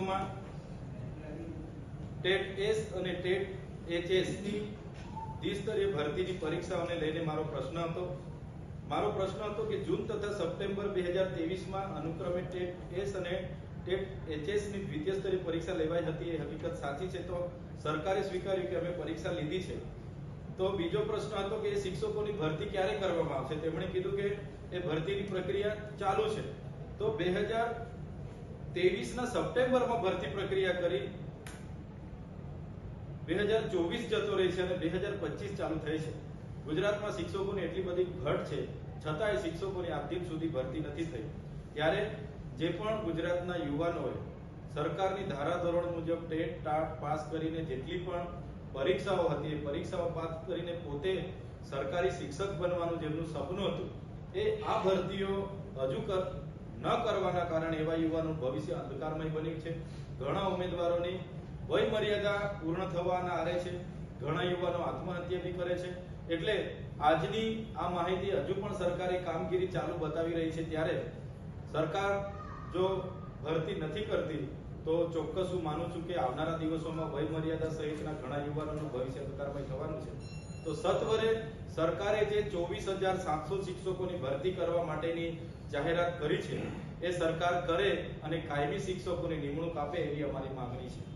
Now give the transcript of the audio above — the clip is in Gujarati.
માં ટેટ એસ અને ટેટ એચએસ ની દ્વિસ્તરીય ભરતીની પરીક્ષાઓને લઈને મારો પ્રશ્ન હતો કે જૂન તથા સપ્ટેમ્બર 2023 માં અનુક્રમે ટેટ એસ અને ટેટ એચએસ ની દ્વિતીય સ્તરીય પરીક્ષા લેવાઈ હતી એ હકીકત સાચી છે? તો સરકારે સ્વીકાર્યું કે અમે પરીક્ષા લીધી છે. તો બીજો પ્રશ્ન હતો કે શિક્ષકોની ભરતી ક્યારે કરવામાં આવશે? તેમણે કીધું કે એ ભરતીની પ્રક્રિયા ચાલુ છે. તો 2023 ના સપ્ટેમ્બરમાં ભરતી પ્રક્રિયા કરી 2024 જતો રહી છે અને 2025 ચાલુ થઈ છે. ગુજરાતમાં શિક્ષકોની એટલી બધી ઘટ છે છતાંય શિક્ષકોની આજ દિન સુધી ભરતી નથી થઈ. ત્યારે જે પણ ગુજરાતના યુવાનોએ સરકારની ધારાધોરણ મુજબ ટેટ ટાટ પાસ કરીને જેટલી પણ પરીક્ષાઓ હતી એ પરીક્ષાઓ પાસ કરીને પોતે સરકારી શિક્ષક બનવાનું જેમનું સપનું હતું એ આ ભરતીઓ હજુ ન કરવાના કારણે એવા યુવાનો ભવિષ્ય અંધકારમય બન્યું છે. ઘણા ઉમેદવારોની વય મર્યાદા પૂર્ણ થવાના આરે છે. ઘણા યુવાનો આત્મહત્યા બી કરે છે. એટલે આજની આ માહિતી હજુ પણ સરકારી કામગીરી ચાલુ બતાવી રહી છે. ત્યારે સરકાર જો ભરતી નથી કરતી તો ચોક્કસ હું માનું છું કે આવનારા દિવસોમાં વય મર્યાદા સહિતના ઘણા યુવાનોનું ભવિષ્ય અંધકારમય થવાનું છે. તો સત્વરે સરકારે જે 24,700 શિક્ષકોની ભરતી કરવા માટેની જાહેરાત કરી છે એ સરકાર કરે અને કાયમી શિક્ષકોની નિમણૂક આપે એવી અમારી માંગણી છે.